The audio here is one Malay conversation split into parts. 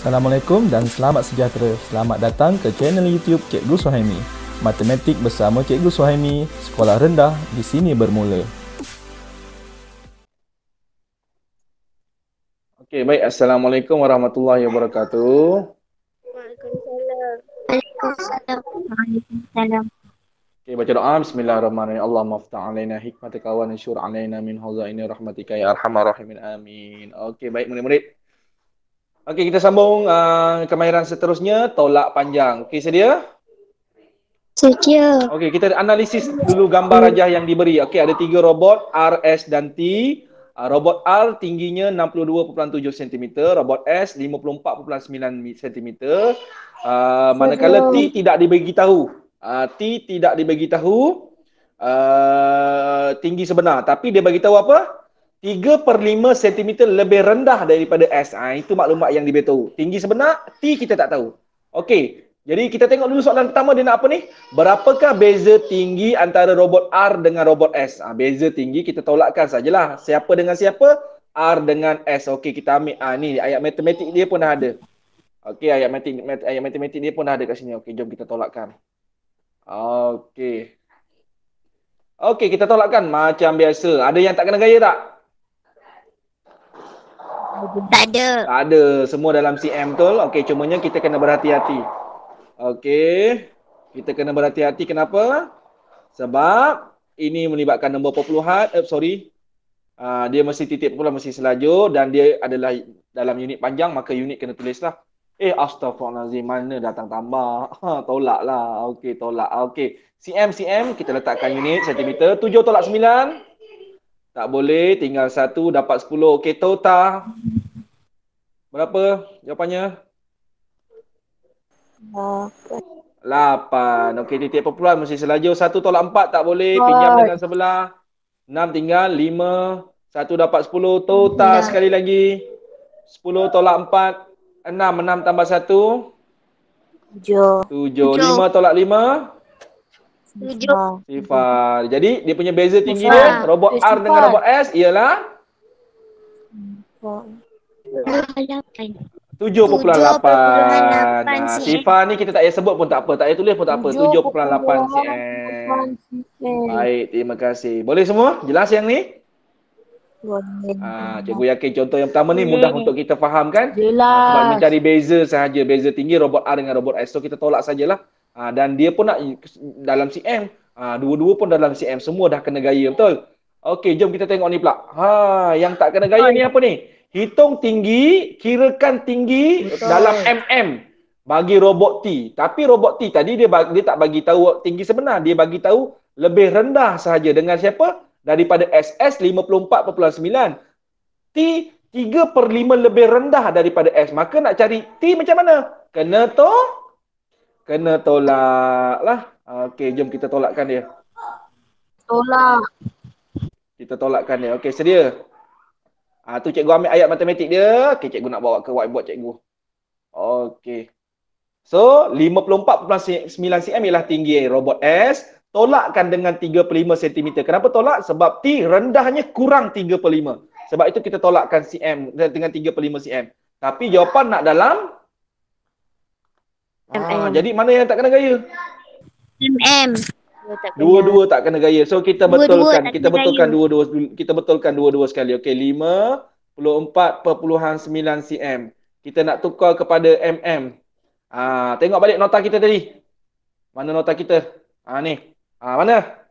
Assalamualaikum dan selamat sejahtera. Selamat datang ke channel YouTube Cikgu Suhaimi. Matematik bersama Cikgu Suhaimi, sekolah rendah di sini bermula. Okey, baik. Assalamualaikum warahmatullahi wabarakatuh. Waalaikumsalam. Waalaikumsalam. Waalaikumsalam. Okey, baca doa. Bismillahirrahmanirrahim. Allahumma aftah alaina hikmatika wa nsyur alaina min hazaini rahmatika ya arhamar rahimin. Amin. Okey, baik murid-murid. Okey, kita sambung kemahiran seterusnya, tolak panjang. Okey, sedia? Sedia. Okey, kita analisis dulu gambar rajah yang diberi. Okey, ada 3 robot R, S dan T. Robot R tingginya 62.7 cm, robot S 54.9 cm. Manakala T tidak dibagi tahu. T tidak dibagi tahu tinggi sebenar, tapi dia bagi tahu apa? 3/5 cm lebih rendah daripada S. Itu maklumat yang diberitahu. Tinggi sebenar, T kita tak tahu. Okey, jadi kita tengok dulu soalan pertama dia nak apa ni? Berapakah beza tinggi antara robot R dengan robot S? Beza tinggi kita tolakkan sajalah. Siapa dengan siapa? R dengan S. Okey, kita ambil ni ayat matematik dia pun dah ada. Okey, ayat matematik dia pun dah ada kat sini. Okey, jom kita tolakkan. Okey. Okey, kita tolakkan macam biasa. Ada yang tak kena gaya tak? Tak ada. Tak ada. Semua dalam CM betul. Okey, cumanya kita kena berhati-hati. Okey. Kita kena berhati-hati. Kenapa? Sebab ini melibatkan nombor perpuluhan. Dia mesti titik perpuluhan, mesti selajur. Dan dia adalah dalam unit panjang, maka unit kena tulislah. Astaghfirullahaladzim. Mana datang tambah? Tolak lah. Okey, tolak. Okey. CM, kita letakkan unit sentimeter. 7 tolak 9. Tak boleh, tinggal 1, dapat 10. Okey, total. Berapa jawapannya? 8. Okey, titik perpuluhan mesti selajur. 1 tolak 4 tak boleh. Pinjam dengan sebelah. 6 tinggal 5. 1 dapat 10. Total sekali lagi. 10 tolak 4. 6. 6 tambah 1. 7. 5 tolak 5. 7. Sifar. Jadi dia punya beza tinggi dia, robot R dengan robot S ialah 7.8. Sifar ni kita tak payah sebut pun tak apa. Tak payah tulis pun tak apa. 7.8 cm. Baik, terima kasih. Boleh semua? Jelas yang ni? Cikgu yakin contoh yang pertama ni mudah untuk kita faham kan? Sebab mencari beza sahaja. Beza tinggi robot R dengan robot S. So kita tolak sajalah. Dan dia pun nak dalam CM. Dua-dua pun dalam CM. Semua dah kena gaya. Betul? Okey, jom kita tengok ni pula. Yang tak kena gaya ni apa ni? Hitung tinggi, kirakan tinggi dalam mm bagi robot T. Tapi robot T tadi dia tak bagi tahu tinggi sebenar. Dia bagi tahu lebih rendah sahaja. Dengan siapa? Daripada SS 54.9. T 3/5 lebih rendah daripada S. Maka nak cari T macam mana? Kena tolak lah. Okey, jom kita tolakkan dia. Kita tolakkan dia. Okey, sedia? Tu cikgu ambil ayat matematik dia. Okey, cikgu nak bawa ke whiteboard cikgu. Okey. So, 54.9 cm ialah tinggi robot S. Tolakkan dengan 3/5 cm. Kenapa tolak? Sebab T rendahnya kurang 3/5. Sebab itu kita tolakkan cm dengan 3/5 cm. Tapi jawapan nak dalam jadi mana yang tak kena gaya? MM. Dua-dua tak kena gaya. So kita betulkan. Kita betulkan dua-dua sekali. Okey, 54.9 cm. Kita nak tukar kepada mm. Tengok balik nota kita tadi. Mana nota kita? Ni. Mana?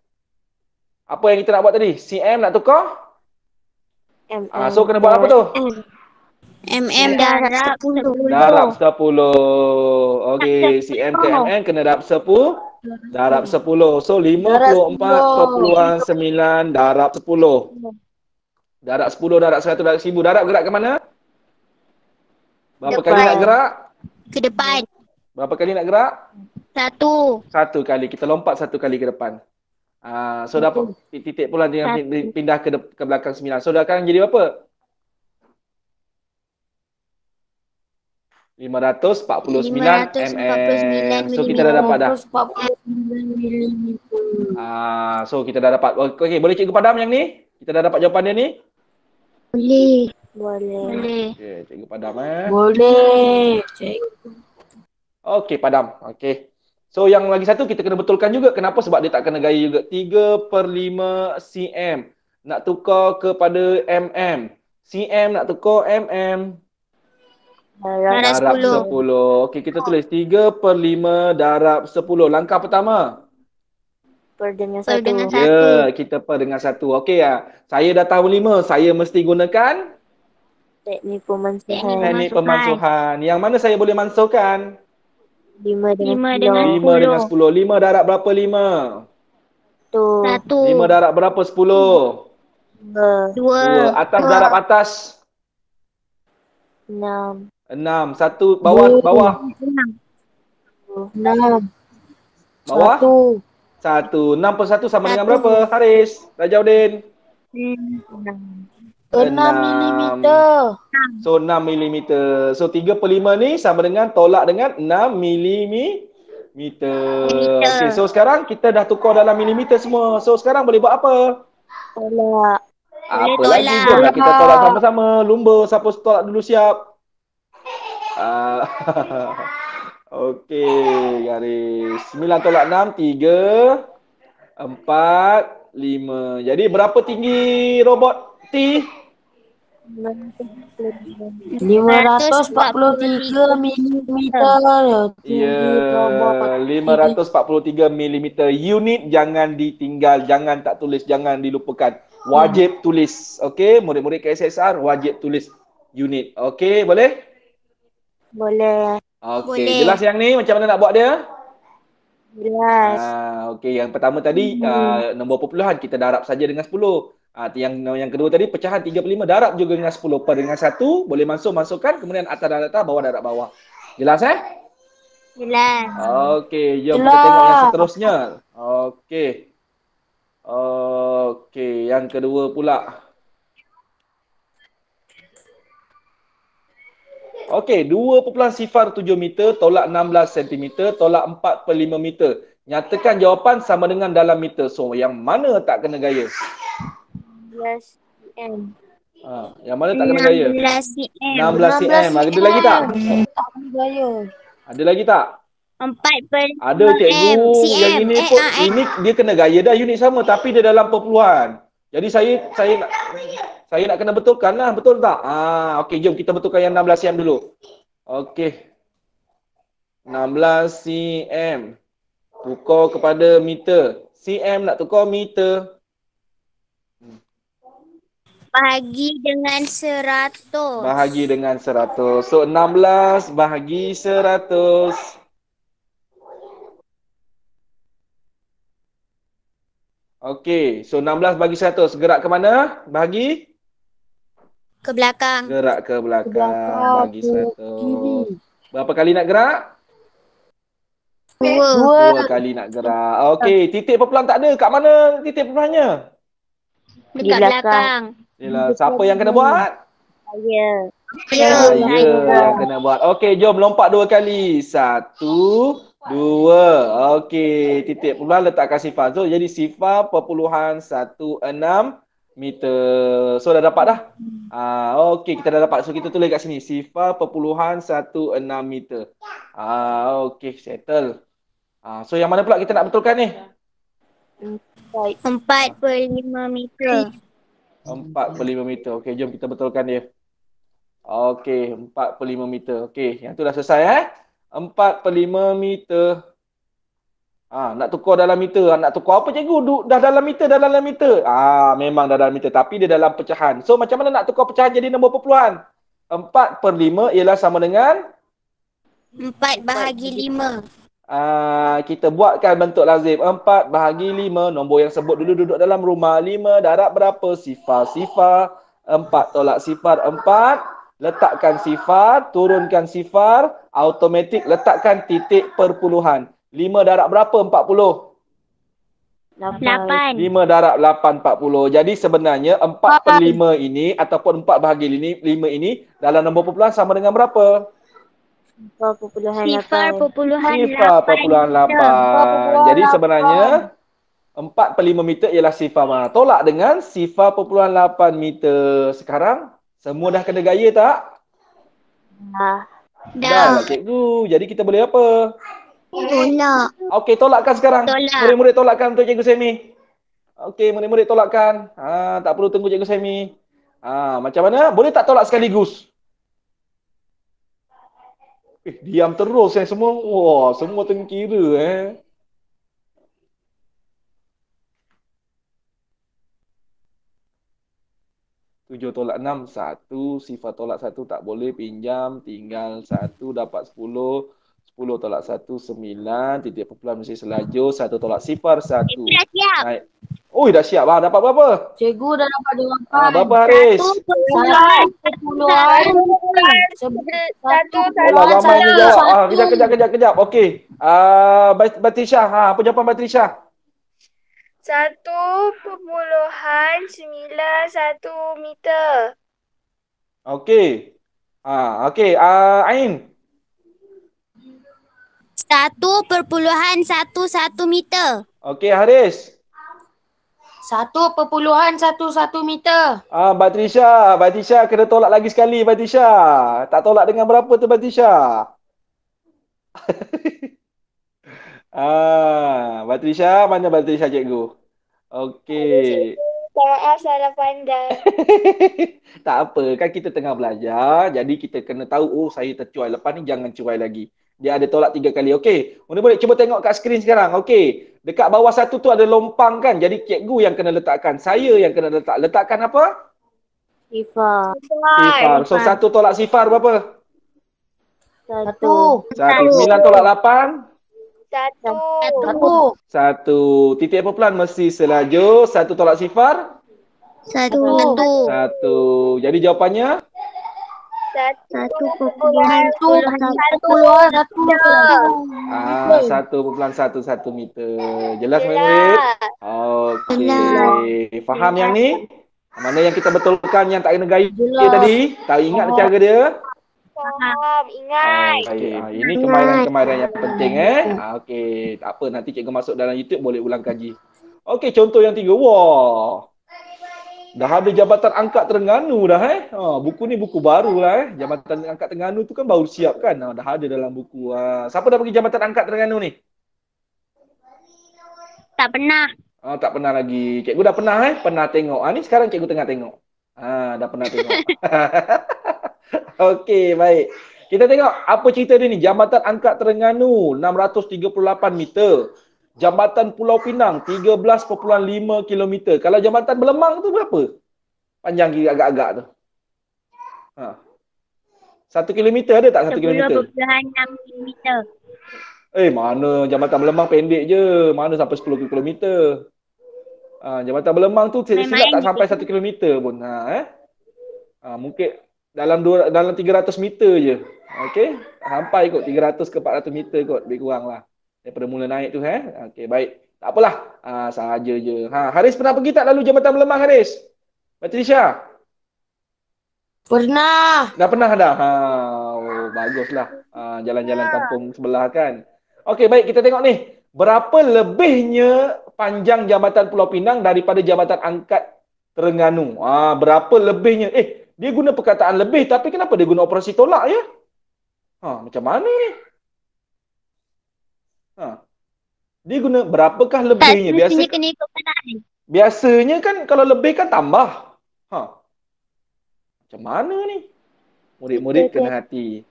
Apa yang kita nak buat tadi? cm nak tukar? So kena buat apa tu? MM darab 10. Darab 10. Okey, cm ke mm kena darab 10. Darab 10. So 54.9 darab 10. Darab 10, darab 100, darab 1000. Darab gerak ke mana? Berapa kali nak gerak? Ke depan. Berapa kali nak gerak? 1. 1 kali. Kita lompat 1 kali ke depan. So dapat titik pula dia pindah ke belakang 9. So dah akan jadi berapa? 549 mm. So kita dah dapat dah. 549 mm. So kita dah dapat. Okey, boleh cikgu padam yang ni? Kita dah dapat jawapan dia ni? Boleh. Boleh. Okey, cikgu padam Boleh. Cikgu. Okey, padam. Okey. So yang lagi satu kita kena betulkan juga. Kenapa? Sebab dia tak kena gaya juga. 3/5 cm. Nak tukar kepada mm. Cm nak tukar mm. Darab Darab 10. 10. Okey, kita tulis 3/5 darab 10. Langkah pertama. Per dengan Per dengan satu. Ya, kita per dengan 1. Okey ya. Saya dah tahu 5. Saya mesti gunakan Teknik pemansuhan. teknik pemansuhan. Yang mana saya boleh mansuhkan? 5 5 dengan 10. 5 dengan 10. 5 darab berapa 5? 1. 5 1. darab berapa 10? 2. 2. 2. Atas darab atas. 6. 6. 1 bawah bawah. 6. Bawah. 1. 1. 6 per 1 sama dengan 1. berapa? Haris, Rajaudin. 6 milimeter. So 6 milimeter. So 3/5 ni sama dengan tolak dengan 6 milimeter. Okey, so sekarang kita dah tukar dalam milimeter semua. So sekarang boleh buat apa? Tolak. Apa Boleh lagi? tolak. Jomlah kita tolak sama-sama. Lumba, siapa tolak dulu siap? Ah, Okey, garis. 9 tolak 6, 3, 4, 5. Jadi berapa tinggi robot T? 543 milimeter. Ya, 543 milimeter. Unit jangan ditinggal, jangan tak tulis, jangan dilupakan. Wajib tulis. Okey, murid-murid KSSR wajib tulis unit. Okey, boleh? Boleh. Okey, Boleh. jelas yang ni macam mana nak buat dia? Jelas. Okey, yang pertama tadi nombor perpuluhan kita darab saja dengan 10. Yang kedua tadi pecahan 3/5 darab juga dengan 10 per dengan 1, boleh masukkan, kemudian atas darab atas, bawah darab bawah. Jelas Jelas. Okey, jom kita tengok yang seterusnya. Okey. Okey, yang kedua pula. Okey, 2.07 meter tolak 16 cm tolak 4/5 meter. Nyatakan jawapan sama dengan dalam meter. So, yang mana tak kena gaya? 16 cm. Yang mana tak kena gaya? 16 cm. 16 cm. Ada lagi tak? Tak kena gaya. Ada lagi tak? 4/5 Ada cikgu. cm. Yang ini pun ini dia kena gaya dah unit sama tapi dia dalam perpuluhan. Jadi saya nak kena betulkan lah, betul tak? Okey, jom kita betulkan yang 16 cm dulu. Okey. 16 cm. Tukar kepada meter. Cm nak tukar meter. Bahagi dengan 100. Bahagi dengan 100. So 16 bahagi 100. Okey, so 16 bagi 100. Gerak ke mana? Bahagi? Ke belakang. Gerak ke belakang. Bagi 100. Berapa kali nak gerak? 2 kali nak gerak. Okey, titik perpuluhan tak ada. Kat mana titik perpuluhannya? Dekat belakang. Yalah, siapa yang kena buat? Saya. Saya yang kena buat. Okey, jom lompat 2 kali. 1, 2. Okey, titik perpuluhan letakkan sifar. So, jadi sifar perpuluhan 16 meter. So, dah dapat dah? Okey, kita dah dapat. So, kita tulis kat sini. Sifar perpuluhan 16 meter. Okey, settle. So, yang mana pula kita nak betulkan ni? 4/5 meter. 4/5 meter. Okey, jom kita betulkan dia. Okey, 4/5 meter. Okey, yang tu dah selesai 4/5 meter. Nak tukar dalam meter. Nak tukar apa cikgu? Dah dalam meter, dah dalam meter. Memang dah dalam meter. Tapi dia dalam pecahan. So, macam mana nak tukar pecahan jadi nombor perpuluhan? 4/5 ialah sama dengan? 4/5. Kita buatkan bentuk lazim. 4 bahagi 5. Nombor yang sebut dulu duduk dalam rumah. 5 darab berapa? Sifar. 4 tolak sifar 4. Letakkan sifar. Turunkan sifar. Automatik letakkan titik perpuluhan. 5 darab berapa? 40. 8. 5 darab 8, 40. Jadi sebenarnya 4/5 ini ataupun 4 bahagi 5 ini dalam nombor perpuluhan sama dengan berapa? 0.8. Jadi sebenarnya 4/5 meter ialah sifar mana? Tolak dengan sifar 0.8 meter. Sekarang Semua dah kena gaya tak? Dah. Dah lah cikgu. Jadi kita boleh apa? Tolak. Okey, tolakkan sekarang. Tolak. Murid-murid tolakkan untuk Cikgu Semi. Okey, murid-murid tolakkan. Tak perlu tunggu Cikgu Semi. Macam mana? Boleh tak tolak sekaligus? Diam terus semua. Wah, semua tengah kira 7 tolak 6, 1. Sifar tolak 1 tak boleh, pinjam. Tinggal 1, dapat 10. 10 tolak 1, 9. Titik kumpulan mesti selajur. 1 tolak sifar, 1. Dah siap. Naik. Oi, dah siap. Dapat berapa? Cikgu dah dapat Berapa Haris? 1.10. Alah, ramai ni jawab. Kejap. Okey. Batrisha. Apa jawapan Batrisha? 1.91 meter. Okey. Okey. Ain. 1.11 meter. Okey, Haris. 1.11 meter. Batrisha kena tolak lagi sekali, Batrisha. Tak tolak dengan berapa tu, Batrisha? Batrisha, mana Batrisha cikgu? Okey. Maaf, salah pandang. Tak apa, kan kita tengah belajar. Jadi kita kena tahu, saya tercuai. Lepas ni jangan cuai lagi. Dia ada tolak 3 kali. Okey. Murid-murid cuba tengok kat skrin sekarang. Okey. Dekat bawah 1 tu ada lompang kan. Jadi cikgu yang kena letakkan. Saya yang kena letak. Letakkan apa? Sifar. Sifar. So 1 tolak sifar berapa? 1. 1. 9 tolak 8? 1. 1. Titik perpulan mesti selajur. 1 tolak sifar? 1. 1. Jadi jawapannya? 1.11 meter. Jelas murid-murid? Okey. Faham yang ni? Mana yang kita betulkan yang tak kena gaya tadi? Tak ingat cara dia? Faham, ingat. Ini kemahiran-kemahiran yang penting Okey, tak apa, nanti cikgu masuk dalam YouTube boleh ulang kaji. Okey, contoh yang 3. Wah. Dah ada Jabatan Angkat Terengganu dah buku ni buku baru lah Jabatan Angkat Terengganu tu kan baru siap kan. Dah ada dalam buku. Siapa dah pergi Jabatan Angkat Terengganu ni? Tak pernah. Tak pernah lagi. Cikgu dah pernah pernah tengok. Ni sekarang cikgu tengah tengok. Dah pernah tengok. Okey, baik. Kita tengok apa cerita dia ni. Jambatan Angkat Terengganu 638 meter. Jambatan Pulau Pinang 13.5 kilometer. Kalau Jambatan Belemang tu berapa? Panjang kira agak-agak tu. 1 kilometer ada tak 1 kilometer? 10.6 kilometer. Mana Jambatan Belemang pendek je. Mana sampai 10 kilometer. Jambatan Belemang tu silap tak sampai 1 kilometer pun. Mungkin dalam 300 meter je. Okey, sampai kot 300 ke 400 meter kot, lebih kurang lah. Daripada mula naik tu Okey, baik. Tak apalah. Sahaja je. Haris pernah pergi tak lalu Jambatan Belemang, Haris? Batrisha? Pernah. Dah pernah dah. Baguslah. Jalan-jalan kampung sebelah kan. Okey, baik, kita tengok ni. Berapa lebihnya panjang Jambatan Pulau Pinang daripada Jabatan Angkat Terengganu? Berapa lebihnya? Dia guna perkataan lebih, tapi kenapa dia guna operasi tolak ya? Macam mana ni? Dia guna berapakah lebihnya? Biasanya kan kalau lebih kan tambah. Macam mana ni? Murid-murid kena hati.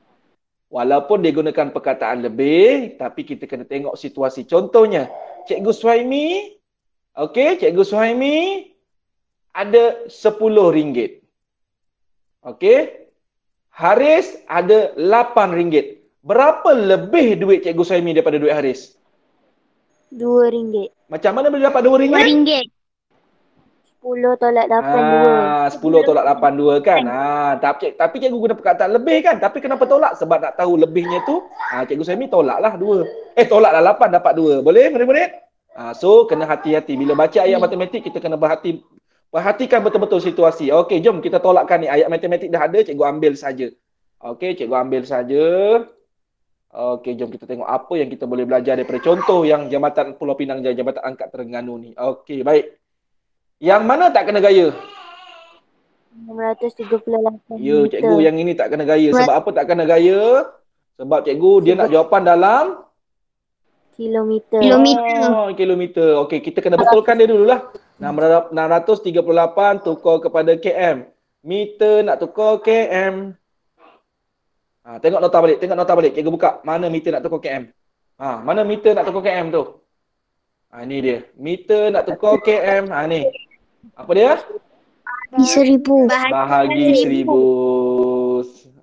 Walaupun dia gunakan perkataan lebih, tapi kita kena tengok situasi. Contohnya, Cikgu Suhaimi, Cikgu Suhaimi ada RM10. Haris ada RM8. Berapa lebih duit Cikgu Suhaimi daripada duit Haris? RM2. Macam mana boleh dapat RM2? RM2. 10 tolak 82. 10 tolak 82 kan. Tapi cikgu guna perkataan lebih kan. Tapi kenapa tolak? Sebab nak tahu lebihnya tu, Cikgu Suhaimi tolaklah 2. Tolaklah 8 dapat 2. Boleh murid-murid? So kena hati-hati. Bila baca ayat matematik kita kena perhatikan betul-betul situasi. Okey, jom kita tolakkan ni. Ayat matematik dah ada, cikgu ambil saja. Cikgu ambil saja. Jom kita tengok apa yang kita boleh belajar daripada contoh yang Jambatan Pulau Pinang dan Jambatan Angkat Terengganu ni. Okey, baik. Yang mana tak kena gaya? 638 Ya, meter. cikgu yang ini tak kena gaya. Sebab apa tak kena gaya? Sebab cikgu dia nak jawapan dalam Kilometer. kilometer. Okey, kita kena betulkan dia dululah. 638 tukar kepada km. Meter nak tukar km. Tengok nota balik, Cikgu buka. Mana meter nak tukar km? Mana meter nak tukar km tu? Ini dia. Meter nak tukar km. Ni. Apa dia? 1000. Bahagi 1000.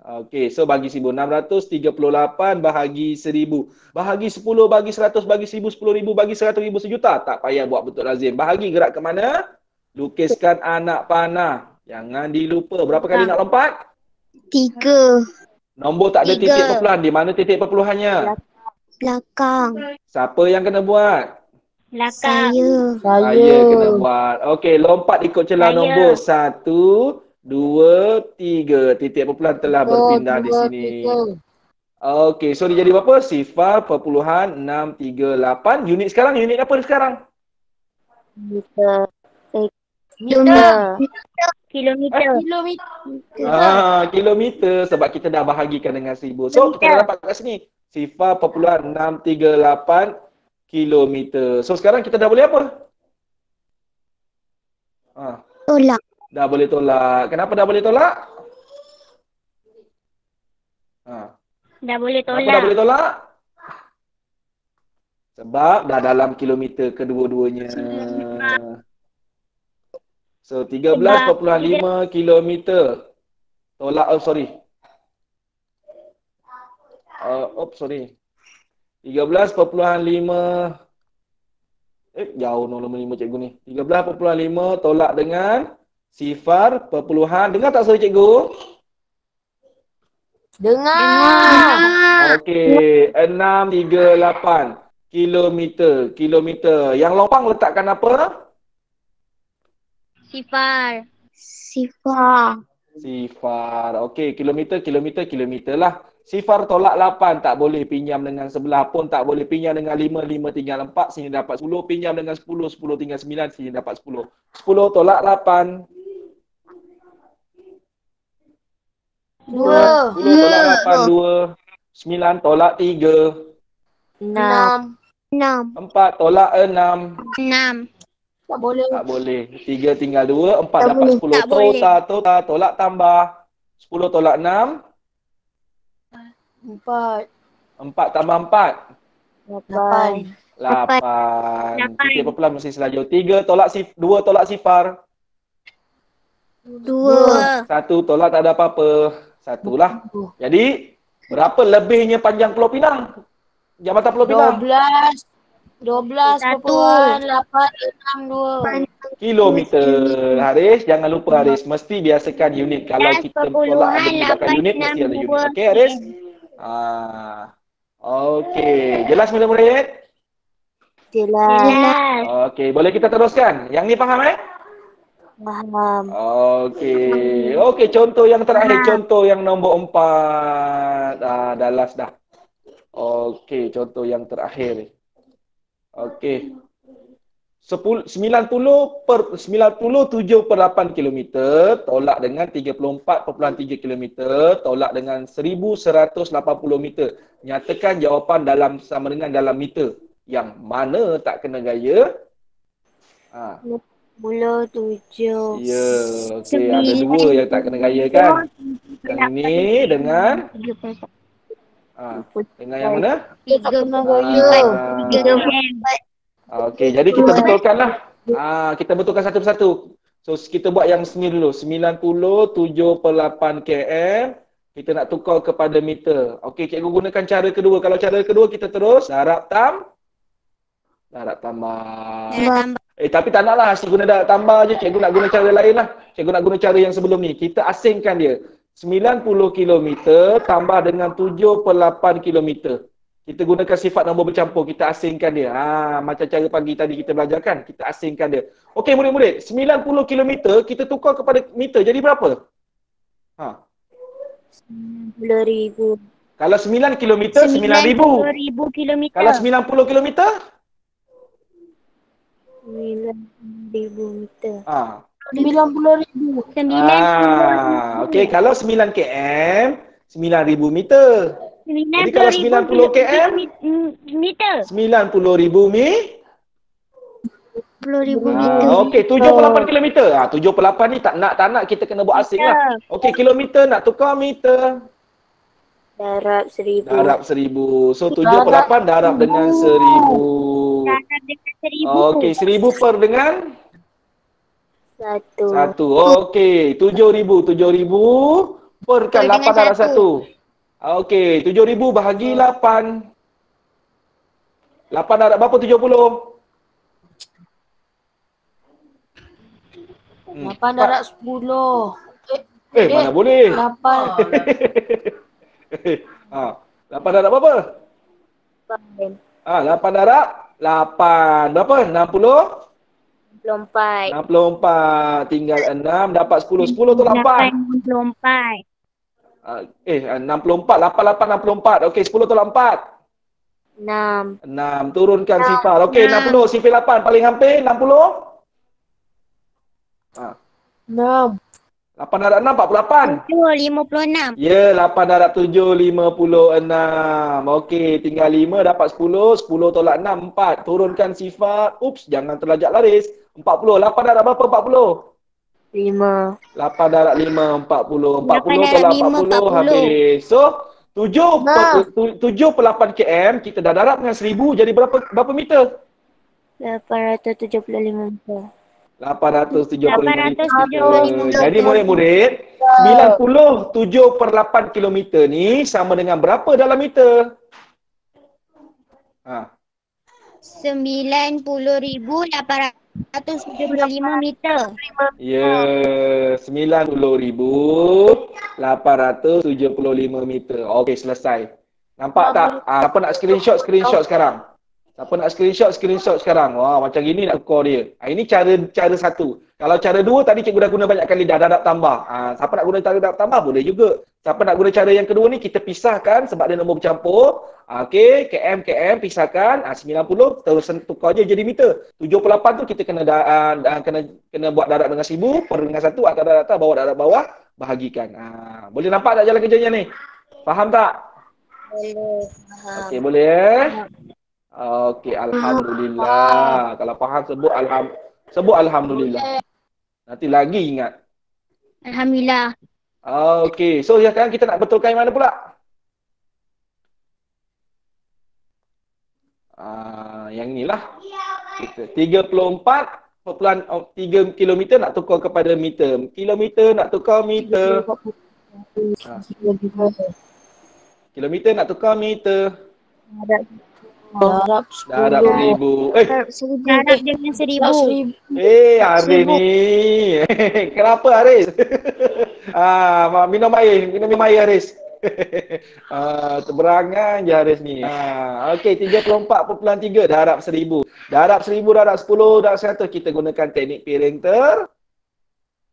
Okey, so bagi 1000. 638 bahagi 1000. Bahagi 10, bagi 100, bagi 1000, 10,000, bagi 100,000, sejuta. Tak payah buat betul lazim. Bahagi gerak ke mana? Lukiskan anak panah. Jangan dilupa. Berapa kali nak lompat? 3. Nombor tak ada Tiga. titik perpuluhan. Di mana titik perpuluhannya? Belakang. Siapa yang kena buat? Saya. Saya kena buat. Okey, lompat ikut celah nombor 1, 2, 3. Titik perpuluhan telah berpindah di sini. Okey, so dia jadi berapa? 0.638. Unit sekarang, unit apa sekarang? Meter. Kilometer. Kilometer sebab kita dah bahagikan dengan 1000. So kita dah dapat kat sini 0.638 kilometer. So sekarang kita dah boleh apa? Tolak. Dah boleh tolak. Kenapa dah boleh tolak? Dah boleh Kenapa dah boleh tolak? Sebab dah dalam kilometer kedua-duanya. So 13.5 kilometer. Tolak, sorry. 13.5. Jauh 0.5 cikgu ni. 13.5 tolak dengan 0. Dengar tak suara cikgu? Dengar. Okey, 638 kilometer. Yang lopang letakkan apa? Sifar. Okey, kilometer lah. Sifar tolak 8, tak boleh pinjam dengan sebelah pun, tak boleh pinjam dengan 5, 5 tinggal 4, sini dapat 10, pinjam dengan 10, 10 tinggal 9, sini dapat 10. 10 tolak 8. 2. 10 tolak 8, 2. 9 tolak 3. 6. 4 tolak 6. 6. Tak boleh. Tak boleh. 3 tinggal 2, 4 Tak dapat boleh. 10. Tak boleh. Total, tolak tambah. 10 tolak 6. 4. 4 tambah 4. 8. 8. Titik perpuluhan mesti selaju. 3 tolak 2 tolak sifar. 2. 1 tolak tak ada apa-apa. 1 lah. Jadi berapa lebihnya panjang Pulau Pinang? Jambatan Pulau Pinang? 12.862 kilometer. Haris, jangan lupa Haris. Mesti biasakan unit. Kalau kita tolak ada menggunakan unit, mesti ada unit. Okey Haris? Okey. Jelas murid-murid? Jelas. Okey. Boleh kita teruskan? Yang ni faham Faham. Okey, contoh yang terakhir, contoh yang nombor 4. Dah last dah. Okey, contoh yang terakhir. Okey. 97/8 km tolak dengan 34.3 km tolak dengan 1180 meter. Nyatakan jawapan dalam sama dengan dalam meter. Yang mana tak kena gaya? 57. Ya, okey, ada dua yang tak kena gaya kan? Yang ini dengan dengan yang mana? 3. Okey, jadi kita betulkanlah. Kita betulkan satu persatu. So kita buat yang sini dulu. 97.8 km. Kita nak tukar kepada meter. Okey, cikgu gunakan cara kedua. Kalau cara kedua kita terus darab tambah. Tapi tak naklah asyik guna darab tambah je. Cikgu nak guna cara lain lah. Cikgu nak guna cara yang sebelum ni. Kita asingkan dia. 90 km tambah dengan 7.8 km. Kita gunakan sifat nombor bercampur, kita asingkan dia. Macam cara pagi tadi kita belajarkan, kita asingkan dia. Okey murid-murid, 90 km kita tukar kepada meter, jadi berapa? 90,000. Kalau 9 km, 9,000. 90,000 km. Kalau 90 km? 9,000 meter. 90,000. 90,000. Okey, kalau 9 km, 9,000 meter. Jadi kalau 90 km, meter. 90,000 Ribu meter. Okey, 78 kilometer. 78 ni tak nak kita kena buat asing lah. Okey, kilometer nak tukar meter. Darab 1,000. Darab 1,000. So 78 darab dengan 1,000. Darab dengan 1,000. Okey, 1,000 per dengan 1. 1. Okey, 7,000. 7,000 perkan 8 darab 1. Okey, 7,000 bahagi 8. 8 darab berapa 70? 8 darab 10. Mana boleh? 8. 8 darab berapa? 8 darab 8. Berapa? 60? 64. 64. Tinggal 6. Dapat 10. 10 tolak 4. 64. 64. 88, 64. Okey, 10 tolak 4. 6. 6. Turunkan sifar. Okey, 60. Sifar 8. Paling hampir 60. 6. 8 darab 6, 48. 56. Ya, 8 darab 7, 56. Okey, tinggal 5 dapat 10. 10 tolak 6, 4. Turunkan sifar. Ups, jangan terlajak laris. 40. 8 darab berapa 40? 5. 8 darab 5, 40. 40 darab tolak 5, 40, habis. So, 7 per 8 km, kita dah darab dengan 1,000, jadi berapa meter? 875 meter. 875 meter. 875 meter. Jadi murid-murid, 97 per 8 kilometer ni sama dengan berapa dalam meter? 90,875 meter. Ya, 90,875 meter. Okey, selesai. Nampak tak? Siapa nak screenshot sekarang? Siapa nak screenshot sekarang? Wah, macam gini nak score dia. Ini cara satu. Kalau cara dua tadi cikgu dah guna banyak kali dah darab tambah. Siapa nak guna cara darab tambah boleh juga. Siapa nak guna cara yang kedua ni kita pisahkan sebab dia nombor bercampur. Okey, km pisahkan. 90 terus tukar je jadi meter. 78 tu kita kena buat darab dengan 1,000 per dengan 1 atas darab atas bawah darab bawah bahagikan. Boleh nampak tak jalan kerjanya ni? Faham tak? Boleh. Faham. Okey, boleh Okey, alhamdulillah. Kalau faham sebut alhamdulillah. Nanti lagi ingat. Alhamdulillah. Okey, so sekarang kita nak betulkan yang mana pula? Yang inilah. Kita 34.3 kilometer nak tukar kepada meter. Kilometer nak tukar meter. Kilometer nak tukar meter. Darab 1,000. Darab dengan 1,000. Haris ni. Kenapa Haris? Minum air Haris. Terberangan je Haris ni. Okey, 34.3 darab 1,000. Darab 1,000, darab 10, darab 100 kita gunakan teknik piring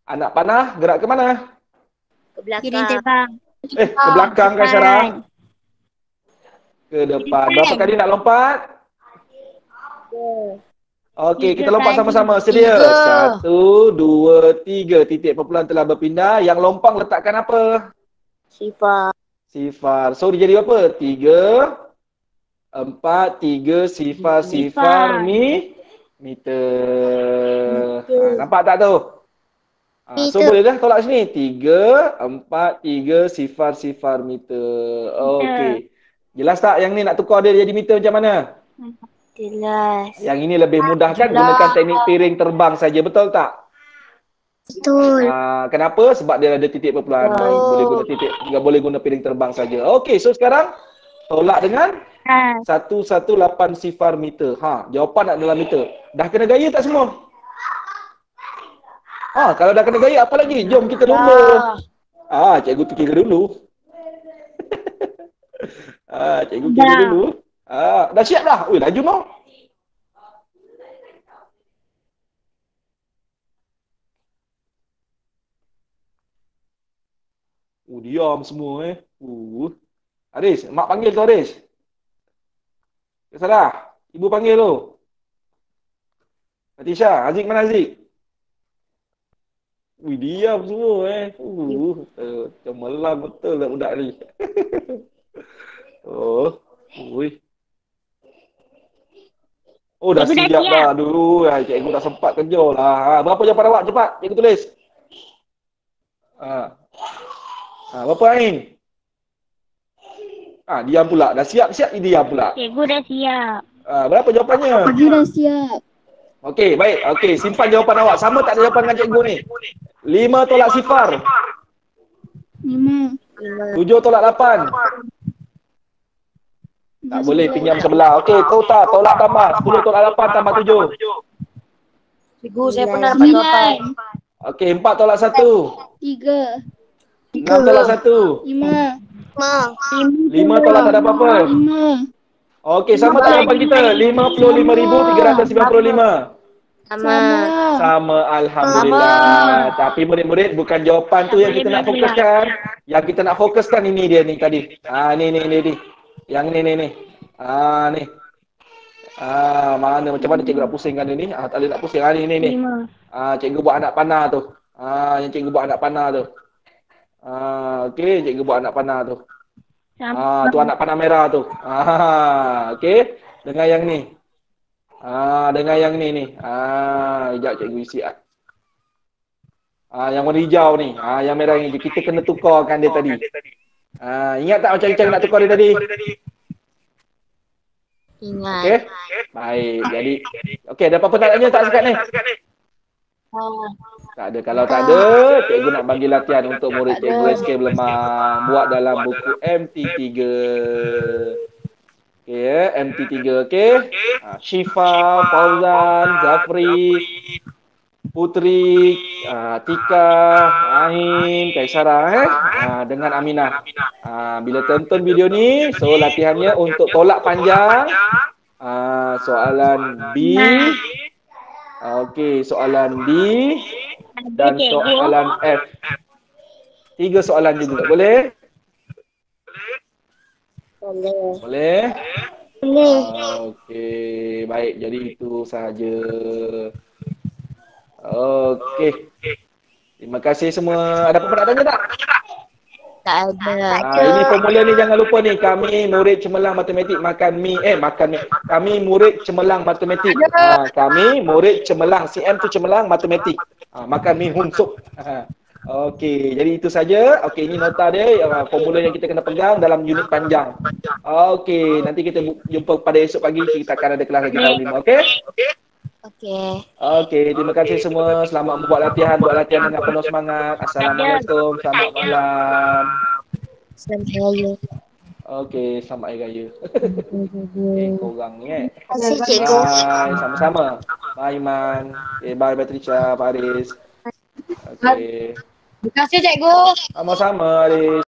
anak panah gerak ke mana? Ke belakang. Piring terbang. Ke belakang kan Syarah? Ke depan. Berapa kali nak lompat? Okey, kita lompat sama-sama. Sedia? 1, 2, 3. Titik perpuluhan telah berpindah. Yang lompang letakkan apa? Sifar. So, dia jadi apa? 3, 4, 3, sifar, meter. Nampak tak tu? So, boleh dah tolak sini. 3, 4, 3, sifar, meter. Okey. Jelas tak yang ni nak tukar dia jadi meter macam mana? Jelas. Yang ini lebih mudah kan gunakan teknik piring terbang saja, betul tak? Betul. Kenapa? Sebab dia ada titik perpuluhan. Boleh guna piring terbang saja. Okey, so sekarang tolak dengan 118 sifar meter. Jawapan nak dalam meter. Dah kena gaya tak semua? Kalau dah kena gaya apa lagi? Jom kita lumba. Cikgu fikir dulu. Cikgu kira dulu. Dah siap dah? Ui, laju mau. Diam semua Haris, mak panggil tu Haris. Salah. Ibu panggil tu. Atisha, Haziq mana Haziq? Diam semua cemerlang betul lah budak ni. Oh, ui. Oh, dah Cikgu dah siap siap. dah. Aduh, cikgu tak sempat kerja lah. Berapa jawapan awak? Cepat, cikgu tulis. Berapa Ain? Diam pula. Dah siap-siap diam pula. Cikgu dah siap. Berapa jawapannya? Cikgu dah siap. Okey, baik. Okey, simpan jawapan awak. Sama tak ada jawapan dengan cikgu ni? 5 tolak sifar. 5. 7 tolak 8. Tak boleh pinjam sebelah. Okey, total tolak tambah. 10 tolak 8 tambah 7. Cikgu, saya pernah dapat jawapan. Okey, 4 tolak 1. 3. 6 tolak 1. 5. 5 tolak tak ada apa-apa. 5. Okey, sama tak jawapan kita? 55,395. Sama, alhamdulillah. Tapi murid-murid, bukan jawapan tu yang kita nak fokuskan. Yang kita nak fokuskan ini dia ni tadi. Ni. Yang ni. Ni. Mana macam mana cikgu nak pusingkan dia ni? Tak boleh nak pusing. Ni. Cikgu buat anak panah tu. Yang cikgu buat anak panah tu. Okey, cikgu buat anak panah tu. Tu anak panah merah tu. Okey, dengan yang ni. Dengan yang ni. Sekejap cikgu isi. Yang warna hijau ni. Yang merah ni. Kita kena tukarkan dia tadi. Ingat tak macam cara nak tukar dia tadi? Ingat. Okey. Baik. Jadi okey, ada apa-apa nak tanya tak sekat ni? Tak ada. Kalau tak ada, cikgu nak bagi latihan untuk murid cikgu SK Belemang buat dalam buku MT3. Okey ya, MT3 okey. Syifa, Fauzan, Zafri, Putri, Tika, Ahim, Kaisara dengan Aminah. Bila tonton video ni, so latihannya untuk tolak panjang. Soalan B. Okey, soalan B dan soalan F. 3 soalan juga boleh? Boleh? Okey, baik. Jadi itu sahaja. Okey. Terima kasih semua. Ada apa-apa nak tanya tak? Tak ada. Ini formula ni jangan lupa ni. Kami murid cemerlang matematik makan mi. Kami murid cemerlang matematik. Kami murid cemerlang. CM tu cemerlang matematik. Makan mi hunsuk. Okey, jadi itu saja. Okey, ini nota dia. Formula yang kita kena pegang dalam unit panjang. Okey, nanti kita jumpa pada esok pagi. Kita akan ada kelas lagi tahun 5. Okey? Okey, terima kasih semua. Selamat membuat latihan. Buat latihan dengan penuh semangat. Assalamualaikum. Selamat malam. Selamat raya. Okey, selamat hari raya. Korang ni Terima kasih cikgu. Bye, sama-sama. Bye Iman. Bye Patricia, Pak Haris. Okey. Terima kasih, cikgu. Sama-sama Haris.